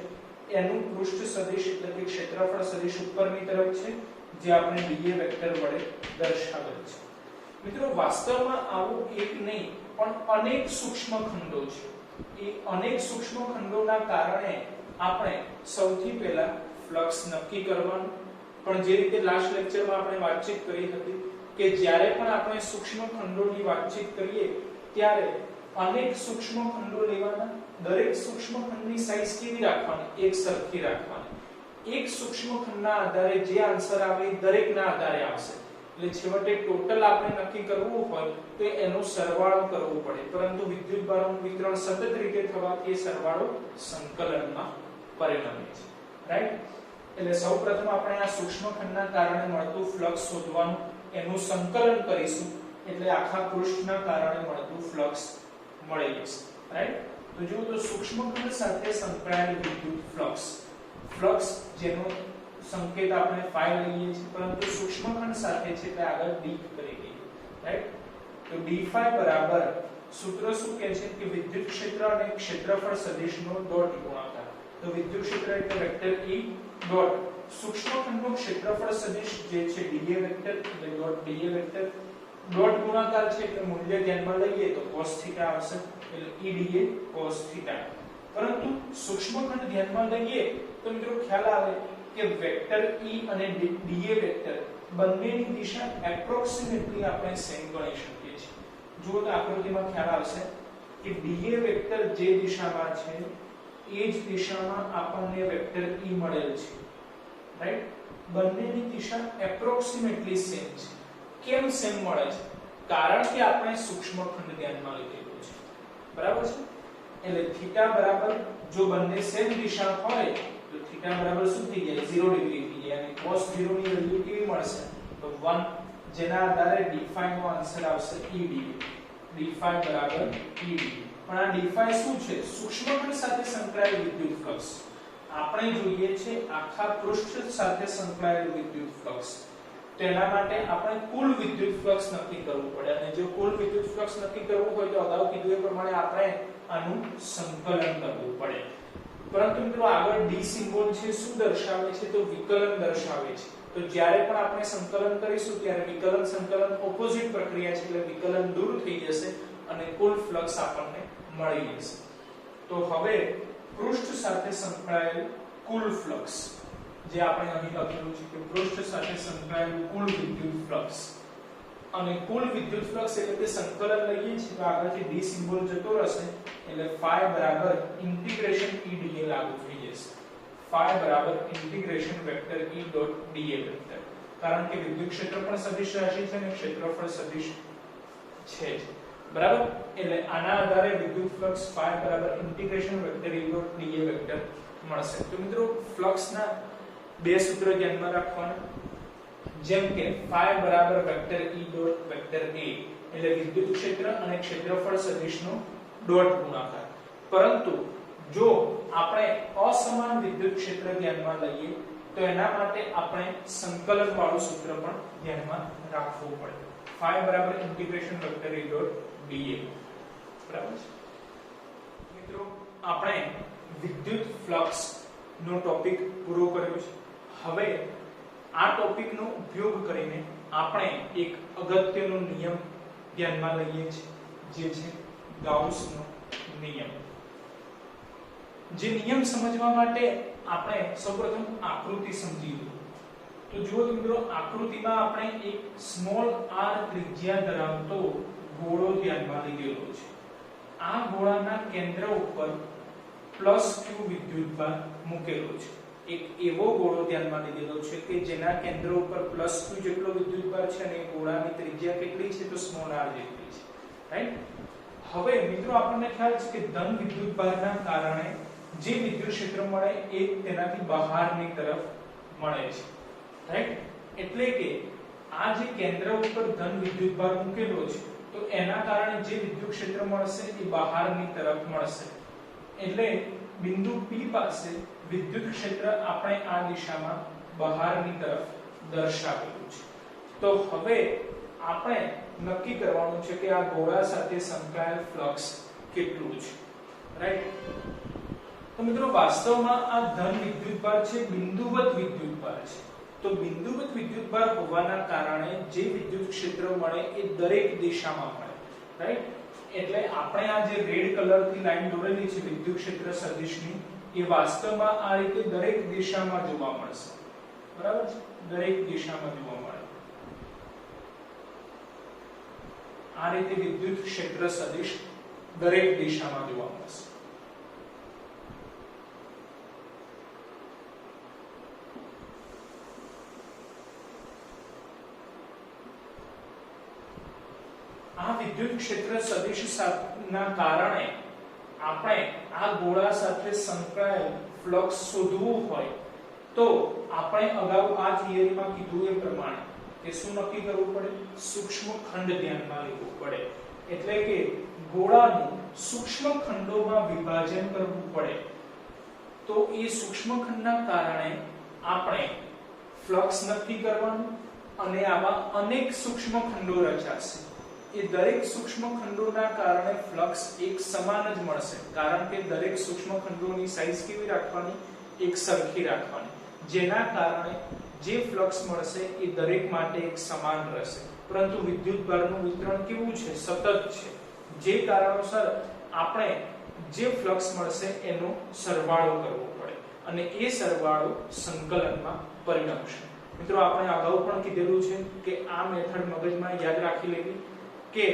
એનું પૃષ્ઠ સદિશ એટલે કે ક્ષેત્રફળ સદિશ ઉપરની તરફ છે, જે આપણે dA વેક્ટર વડે દર્શાવેલ છે. મિત્રો વાસ્તવમાં આવું એક નહીં પણ અનેક સૂક્ષ્મ ખંડો છે. એ અનેક સૂક્ષ્મ ખંડોના કારણે આપણે સૌથી પહેલા ફ્લક્સ નક્કી કરવાનું, પણ જે રીતે લાસ્ટ લેક્ચરમાં આપણે વાતચીત કરી હતી કે જ્યારે પણ આપણે સૂક્ષ્મ ખંડોની વાતચીત કરીએ ત્યારે અનેક સૂક્ષ્મ ખંડો લેવાના, દરેક સૂક્ષ્મ ખંડની સાઈઝ કેવી રાખવાની, એક સરખી રાખવાની. એક સૂક્ષ્મ ખંડના આધારે જે આન્સર આવે એ દરેકના આધારે આવશે. એટલે છેવટે ટોટલ આપણે નક્કી કરવું હોય તો એનો સરવાળો કરવો પડે, પરંતુ વિદ્યુતભારોનું વિતરણ સતત રીતે થવાથી એ સરવાળો સંકલનમાં પરિણમે છે. રાઈટ? એટલે સૌપ્રથમ આપણે આ સૂક્ષ્મ ખંડના કારણે મળતું ફ્લક્સ શોધવાનું, એનું સંકલન કરીશું એટલે આખા પૃષ્ઠના કારણે મળતું ફ્લક્સ મળી જશે. રાઈટ? તો જો તો સૂક્ષ્મ ખંડ સાથે સંકળાયેલ વિદ્યુત ફ્લક્સ, ફ્લક્સ જેનો સંકેત આપણે ફાઈ લઈએ છીએ, પરંતુ સૂક્ષ્મ ખંડ સાથે છે એટલે આગળ d કરી દઈએ. રાઈટ? તો d ફાઈ બરાબર સૂત્ર શું કહે છે કે વિદ્યુત ક્ષેત્ર અને ક્ષેત્રફળ સદિશનો ડોટ ગુણાકાર. તો વિદ્યુત ક્ષેત્ર એટલે વેક્ટર E ડોટ સૂક્ષ્મ ખંડનું ક્ષેત્રફળ સદિશ જે છે dA વેક્ટર એટલે ડોટ dA વેક્ટર, ડોટ ગુણાકાર છે એટલે મૂલ્ય ધ્યાનમાં લઈએ તો cos થીટા આવશે એટલે EdA cos થીટા. પરંતુ સૂક્ષ્મ ખંડ ધ્યાનમાં લઈએ તો મિત્રો ખ્યાલ આવે કે વેક્ટર E અને dA વેક્ટર બંનેની દિશા એપ્રોક્સિમેટલી આપણે સેમ ગણી શકીએ છીએ. જો તો આકૃતિમાં ખ્યાલ આવશે કે dA વેક્ટર જે દિશામાં છે એ જ દિશામાં આપણને વેક્ટર E મળેલ છે. રાઈટ? બંનેની દિશા એપ્રોક્સિમેટલી સેમ છે. કેમ સેમ મળે છે? કારણ કે આપણે સૂક્ષ્મ ખંડ ધ્યાનમાં લીધેલું છે. બરાબર છે? એટલે થીટા બરાબર જો બંને સેમ દિશા હોય તો થીટા બરાબર શું થઈ જાય? 0 ડિગ્રી થઈ જાય. અને cos 0 ની વેલ્યુ કેવી મળશે? તો 1, જેના આધારે d phi નો આન્સર આવશે EdA. d phi બરાબર EdA. પણ આ d phi શું છે? સૂક્ષ્મ ખંડ સાથે સંકળાયેલ વિદ્યુત ફ્લક્સ. આપણે જોઈએ છે આખા પૃષ્ઠ સાથે સંકળાયેલ વિદ્યુત ફ્લક્સ. તેના માટે આપણે કુલ વિદ્યુત ફ્લક્સ નક્કી કરવું પડે, અને જો કુલ વિદ્યુત ફ્લક્સ નક્કી કરવું હોય તો અગાઉ કીધું એ પ્રમાણે આપણે આનું સંકલન કરવું પડે. પરંતુ મિત્રો આગળ d સિમ્બોલ છે શું દર્શાવે છે? તો વિકલન દર્શાવે છે. તો જ્યારે પણ આપણે સંકલન કરીશું ત્યારે વિકલન સંકલન ઓપોઝિટ પ્રક્રિયા છે, એટલે વિકલન દૂર થઈ જશે અને કુલ ફ્લક્સ આપણને મળી જશે. તો હવે પૃષ્ઠ સાથે સંકળાયેલ કુલ ફ્લક્સ જે આપણે અહીં લખેલું છે કે પૃષ્ઠ સાથે સંકળાયેલ કુલ વિદ્યુત ફ્લક્સ, અને કુલ વિદ્યુત ફ્લક્સ એટલે કે સંકલન લઈએ છીએ તો આગળથી d સિમ્બોલ જતો રહેશે એટલે phi બરાબર ઇન્ટિગ્રેશન EdA લાગુ થઈ જશે. phi બરાબર integration vector E dot dA vector. કારણ કે વિદ્યુત ક્ષેત્ર પણ સદિશ રાશિ છે અને ક્ષેત્રફળ સદિશ છે જ. બરાબર? એટલે આના આધારે વિદ્યુત ફ્લક્સ phi બરાબર integration vector E dot dA vector મળશે. તો મિત્રો ફ્લક્સના બે સૂત્ર ધ્યાનમાં રાખવાના. જેમ કે phi બરાબર vector E dot vector A એટલે વિદ્યુત ક્ષેત્ર અને ક્ષેત્રફળ સદિશનો ડોટ ગુણાકાર. પરંતુ જો આપણે અસમાન વિદ્યુત ક્ષેત્ર ધ્યાનમાં લઈએ તો એના માટે આપણે સંકલન વાળું સૂત્ર પણ ધ્યાનમાં રાખવું પડે. phi બરાબર integration vector E dot dA. બરાબર છે મિત્રો? આપણે વિદ્યુત ફ્લક્સ નો ટોપિક પૂરો કર્યો છે. હવે આ ટોપિકનો ઉપયોગ કરીને આપણે એક અગત્યનો નિયમ ધ્યાનમાં લઈએ છીએ, જે છે ગાઉસનો નિયમ. જે નિયમ સમજવા માટે આપણે સૌપ્રથમ આકૃતિ સમજી લઈએ. તો જુઓ મિત્રો, આકૃતિમાં આપણે એક સ્મોલ r ત્રિજ્યા ધરાવતો ગોળો ધ્યાનમાં લીધેલો છે. આ ગોળાના કેન્દ્ર ઉપર q વિદ્યુતભાર મૂકેલો છે. એક એવો ગોળો ધ્યાનમાં લીધેલો છે કે જેના કેન્દ્ર ઉપર q જેટલો વિદ્યુતભાર છે અને ગોળાની ત્રિજ્યા કેટલી છે? તો સ્મોલ r જેટલી છે. રાઈટ? હવે મિત્રો આપણને ખ્યાલ છે કે ધન વિદ્યુતભારના કારણે જે વિદ્યુત ક્ષેત્ર મળે એ તેનાથી બહારની તરફ મળે છે. રાઈટ? એટલે કે આ જે કેન્દ્ર ઉપર ધન વિદ્યુતભાર મૂકેલો છે તો એના કારણે જે વિદ્યુત ક્ષેત્ર મળશે એ બહારની તરફ મળશે. એટલે બિંદુ P પાસે વિદ્યુત ક્ષેત્ર આપણે આ દિશામાં બહારની તરફ દર્શાવેલું છે. તો હવે આપણે નક્કી કરવાનું છે કે આ ગોળા સાથે સંકળાયેલ ફ્લક્સ કેટલું છે. રાઈટ? તો તો મિત્રો વાસ્તવમાં આ ધન વિદ્યુતભાર છે બિંદુવત વિદ્યુતભાર છે. તો બિંદુવત વિદ્યુતભાર હોવાના કારણે જે વિદ્યુત ક્ષેત્ર મળે એ દરેક દિશામાં મળે, રાઈટ. એટલે આપણે આ જે રેડ કલર થી લાઈન દોરેલી છે વિદ્યુત ક્ષેત્ર સદિશની, એ વાસ્તવમાં આ રીતે દરેક દિશામાં જોવા મળશે, બરાબર છે, દરેક દિશામાં જોવા મળે. આ રીતે વિદ્યુત ક્ષેત્ર સદિશ દરેક દિશામાં જોવા મળશે. આ વિદ્યુત ક્ષેત્ર સદિશ ના કારણે આપણે આ ગોળા સાથે સંકળાયેલ ફ્લક્સ શોધવું હોય તો આપણે અગાઉ આ થિયરીમાં કીધું એ પ્રમાણે કે શું નક્કી કરવું પડે? સૂક્ષ્મ ખંડ ધ્યાનમાં લેવું પડે. એટલે કે ગોળાનું સૂક્ષ્મ ખંડોમાં વિભાજન કરવું પડે. તો એ સૂક્ષ્મ ખંડના કારણે આપણે ફ્લક્સ નક્કી કરવાનું અને આમાં અનેક સૂક્ષ્મ ખંડો રચાશે. એ દરેક સૂક્ષ્મ ખંડોના કારણે ફ્લક્સ એક સમાન જ મળશે, કારણ કે દરેક સૂક્ષ્મ ખંડોની સાઈઝ કેવી રાખવાની? એક સરખી રાખવાની, જેના કારણે જે ફ્લક્સ મળશે એ દરેક માટે એક સમાન રહેશે. પરંતુ વિદ્યુતભારનું વિતરણ કેવું છે? સતત છે. જે કારણોસર આપણે જે ફ્લક્સ મળશે એનો સરવાળો કરવો પડે અને એ સરવાળો સંકલનમાં પરિણમશે. મિત્રો આપણે અગાઉ પણ કીધેલું છે કે આ મેથડ મગજમાં યાદ રાખી લેવી કે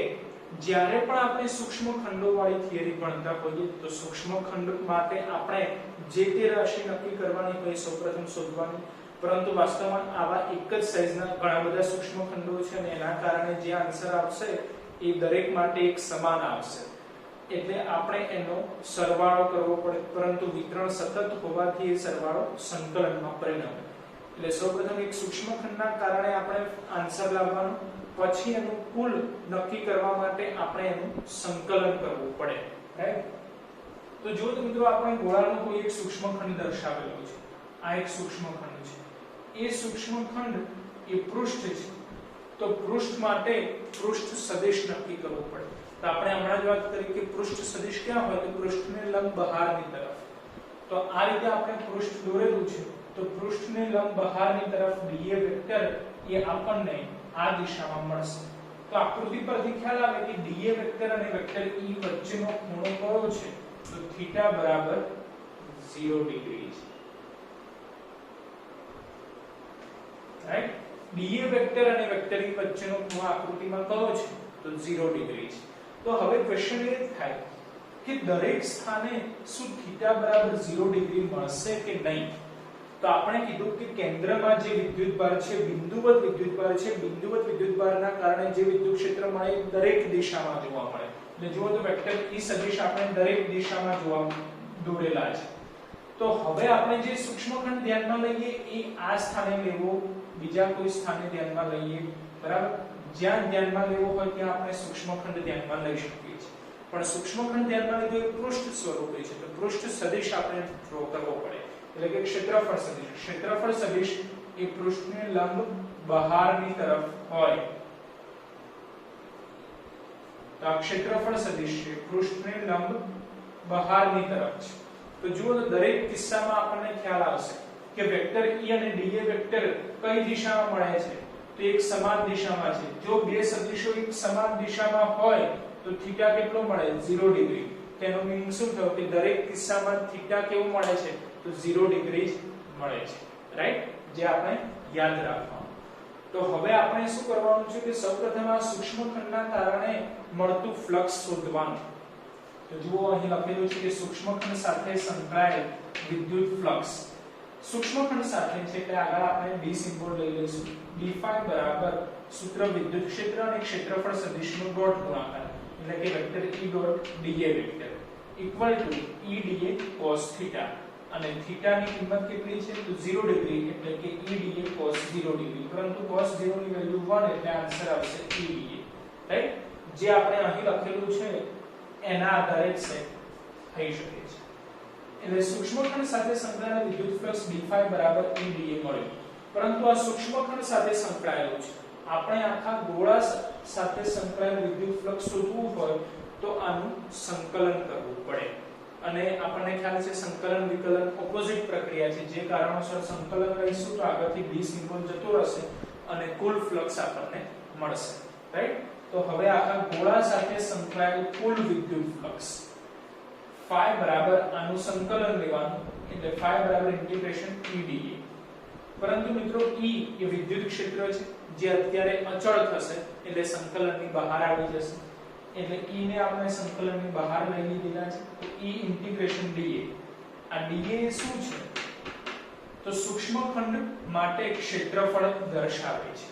જ્યારે પણ આપણે સૂક્ષ્મ ખંડો વાળી થિયરી ભણતા હોઈએ તો સૂક્ષ્મ ખંડ માટે આપણે જે તે રાશિ નક્કી કરવાની હોય સૌપ્રથમ શોધવાની, પરંતુ વાસ્તવમાં આવા એક જ સાઈઝના ઘણા બધા સૂક્ષ્મ ખંડો છે અને એના કારણે જે આન્સર આવશે એ દરેક માટે એક સમાન આવશે. એટલે આપણે એનો સરવાળો કરવો પડે, પરંતુ વિતરણ સતત હોવાથી એ સરવાળો સંકલનમાં પરિણમે. એટલે સૌપ્રથમ એક સૂક્ષ્મ ખંડના કારણે આપણે આન્સર લાવવાનો, પછી એનું કુલ નક્કી કરવા માટે આપણે એનું સંકલન કરવું પડે, રાઈટ. તો જો મિત્રો આપણે ગોળાનો કોઈ એક સૂક્ષ્મ ખંડ દર્શાવેલો છે, આ એક સૂક્ષ્મ ખંડ છે, એ સૂક્ષ્મ ખંડ એ પૃષ્ઠ છે, તો પૃષ્ઠ માટે પૃષ્ઠ સદિશ નક્કી કરવું પડે. તો આપણે હમણાં જ વાત કરી કે પૃષ્ઠ સદિશ ક્યાં હોય? તો પૃષ્ઠને લંબ બહારની તરફ. તો આ રીતે આપણે પૃષ્ઠ દોરેલું છે, તો પૃષ્ઠને લંબ બહારની તરફ dA વેક્ટર એ આપણને આ દિશામાં મળશે. તો આકૃતિ પરથી ખ્યાલ આવે કે dA વેક્ટર અને વેક્ટર E વચ્ચેનો ખૂણો કયો છે? તો થીટા બરાબર 0 ડિગ્રી છે, રાઈટ. dA વેક્ટર અને વેક્ટર E વચ્ચેનો ખૂણો આકૃતિમાં કયો છે? તો 0 ડિગ્રી છે. તો હવે ક્વેશ્ચન એ થાય કે દરેક સ્થાને શું થીટા બરાબર 0 ડિગ્રી મળશે કે નહીં? તો આપણે કીધું કે કેન્દ્રમાં જે વિદ્યુતભાર છે બિંદુવત વિદ્યુતભાર છે. બિંદુવત વિદ્યુતભારના કારણે જે વિદ્યુત ક્ષેત્ર મળે દરેક દિશામાં જોવા મળે. એટલે જુઓ તો વેક્ટર E સદિશ આપણે દરેક દિશામાં જોવા દોરેલા છે. તો હવે આપણે જે સૂક્ષ્મખંડ ધ્યાનમાં લઈએ એ આ સ્થાને લેવો, બીજા કોઈ સ્થાને ધ્યાનમાં લઈએ, બરાબર. જ્યાં ધ્યાનમાં લેવો હોય ત્યાં આપણે સૂક્ષ્મખંડ ધ્યાનમાં લઈ શકીએ છીએ. પણ સૂક્ષ્મખંડ ધ્યાનમાં લીધો એ પૃષ્ઠ સ્વરૂપે છે, તો પૃષ્ઠ સદિશ આપણે ડ્રો કરવો પડે. એટલે કે ક્ષેત્રફળ સદિશ. ક્ષેત્રફળ સદિશ એ પૃષ્ઠને લંબ બહારની તરફ હોય. તો આ ક્ષેત્રફળ સદિશ છે, પૃષ્ઠને લંબ બહારની તરફ છે. તો જુઓ તો દરેક કિસ્સામાં આપણને ખ્યાલ આવશે કે વેક્ટર E અને dA વેક્ટર કઈ દિશામાં મળે છે? તો એક સમાન દિશામાં છે. જો બે સદિશો એક સમાન દિશામાં હોય તો થીટા કેટલો મળે? 0 ડિગ્રી. તેનો મીનિંગ શું થયો કે દરેક કિસ્સામાં થીટા કેવું મળે છે? તો 0 ડિગ્રી મળે છે, રાઈટ. જે આપણે યાદ રાખવાનું. તો હવે આપણે શું કરવાનું છે કે સૌપ્રથમ આ સૂક્ષ્મખંડના કારણે મળતું ફ્લક્સ શોધવાનું. તો જુઓ અહીં લખેલું છે કે સૂક્ષ્મખંડ સાથે સંકળાયેલ વિદ્યુત ફ્લક્સ. સૂક્ષ્મખંડ સાથે છે એટલે આગળ આપણે d સિમ્બોલ લઈ લઈશું. d બરાબર સૂત્ર વિદ્યુત ક્ષેત્ર અને ક્ષેત્રફળ સદિશનો ડોટ ગુણાકાર, એટલે કે vector E dot dA vector equal to E dA cos θ. અને થીટાની કિંમત કેટલી છે? તો 0 ડિગ્રી, એટલે કે E dA cos 0 ડિગ્રી. પરંતુ cos 0 ની વેલ્યુ 1 એટલે આન્સર આવશે E dA, રાઈટ. જે આપણે અહીં લખેલું છે એના આધારે સેટ થઈ શકે છે. એટલે સૂક્ષ્મખંડ સાથે સંકળાયેલ વિદ્યુત ફ્લક્સ d બરાબર E dA મળ્યું. પરંતુ આ સૂક્ષ્મખંડ સાથે સંકળાયેલું છે. આપણે આખા ગોળા સાથે સંકળાયેલ વિદ્યુત ફ્લક્સ શોધવું હોય તો આનું સંકલન કરવું પડે. અને આપણને ખ્યાલ છે સંકલન વિકલન ઓપોઝિટ પ્રક્રિયા છે, જે કારણોસર સંકલન લઈશું તો આગળથી d સિમ્બોલ જતો રહેશે અને કુલ ફ્લક્સ આપણને મળશે, રાઈટ? તો હવે આખા ગોળા સાથે સંકળાયેલ કુલ વિદ્યુત ફ્લક્સ phi બરાબર આનું સંકલન લેવાનું, એટલે phi બરાબર ઇન્ટિગ્રેશન E dA. પરંતુ મિત્રો E એ વિદ્યુત ક્ષેત્ર છે જે અત્યારે અચળ થશે, એટલે સંકલનની બહાર આવી જશે, એટલે E ને આપણે સંકલનની બહાર લઈ લીધેલા છે. તો E ઇન્ટિગ્રેશન dA. આ dA એ શું છે? તો સૂક્ષ્મખંડ માટે ક્ષેત્રફળ દર્શાવે છે,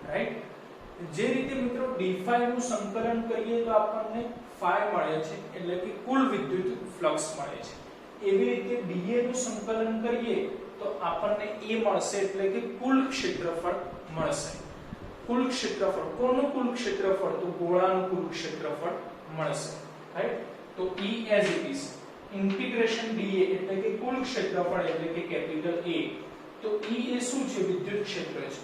રાઈટ? જે રીતે મિત્રો d5 નું સંકલન કરીએ તો આપણને phi મળે છે, એટલે કે કુલ વિદ્યુત ફ્લક્સ મળે છે. એવી રીતે dA નું સંકલન કરીએ તો આપણને A મળશે, એટલે કે કુલ ક્ષેત્રફળ મળશે. કુલ ક્ષેત્રફળ, કોનું કુલ ક્ષેત્રફળ? તો ગોળાનું કુલ ક્ષેત્રફળ મળશે, રાઈટ? તો E as it is integration dA એટલે કે કુલ ક્ષેત્રફળ એટલે કે કેપિટલ A. તો E એ શું છે? વિદ્યુત ક્ષેત્ર છે.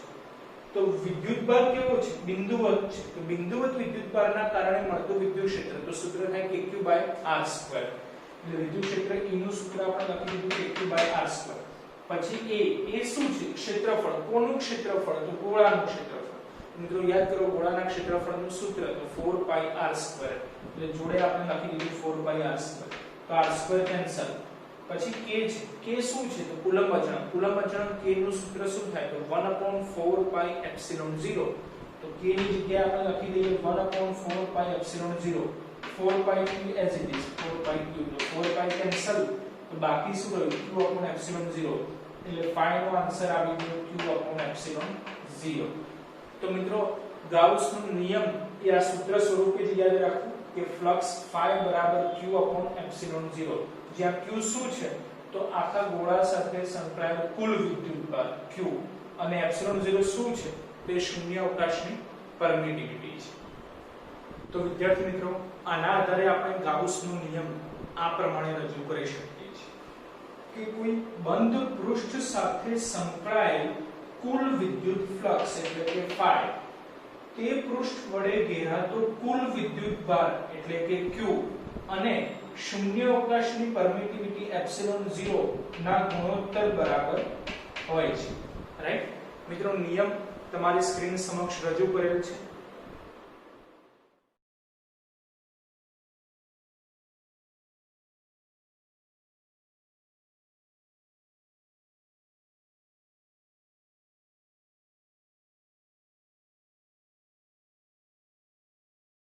તો વિદ્યુતભાર કેવો છે? બિંદુવત છે. તો બિંદુવત વિદ્યુતભારના કારણે મળતું વિદ્યુત ક્ષેત્ર તો સૂત્ર થાય kq/r². એટલે વિદ્યુત ક્ષેત્ર E નું સૂત્ર આપણે લખી દીધું kq/r². પછી A શું છે? ક્ષેત્રફળ. કોનું ક્ષેત્રફળ? તો ગોળાનું ક્ષેત્રફળ. મિત્રો યાદ કરો ગોળાના ક્ષેત્રફળનું સૂત્ર તો 4πr². એટલે જોડે આપણે લખી દીધું 4πr². તો r² કેન્સલ. પછી k છે. k શું છે? તો કુલંબ અચળાંક. કુલંબ અચળાંક k નું સૂત્ર શું થાય? તો 1/4πε0. તો k ની જગ્યાએ આપણે લખી દઈએ 1/4πε0. 4π as it is 4π તો 4π કેન્સલ. તો બાકી શું રહ્યું? q/ε0. એટલે phi નો આન્સર આવી ગયો q/ε0. તો મિત્રો ગાઉસનો નિયમ એ આ સૂત્ર સ્વરૂપે જ યાદ રાખવું કે ફ્લક્સ phi બરાબર q/ε0. જ્યાં q શું છે? તો આખા ગોળા સાથે સંકળાયેલ કુલ વિદ્યુતભાર q અને ε0 શું છે? તે શૂન્ય અવકાશની પરમિટિવિટી છે. તો વિદ્યાર્થી મિત્રો આના આધારે આપણે ગાઉસનો નિયમ આ પ્રમાણે રજૂ કરી શકીએ છીએ કે કોઈ બંધ પૃષ્ઠ સાથે સંકળાયેલ કુલ વિદ્યુત ફ્લક્સ એટલે કે phi તે પૃષ્ઠ વડે ઘેરાતો કુલ વિદ્યુતભાર એટલે કે q અને શૂન્ય અવકાશની પરમિટિવિટી ε0 ના ગુણોત્તર બરાબર હોય છે, રાઈટ? મિત્રો નિયમ તમારી સ્ક્રીન સમક્ષ રજૂ કરેલ છે.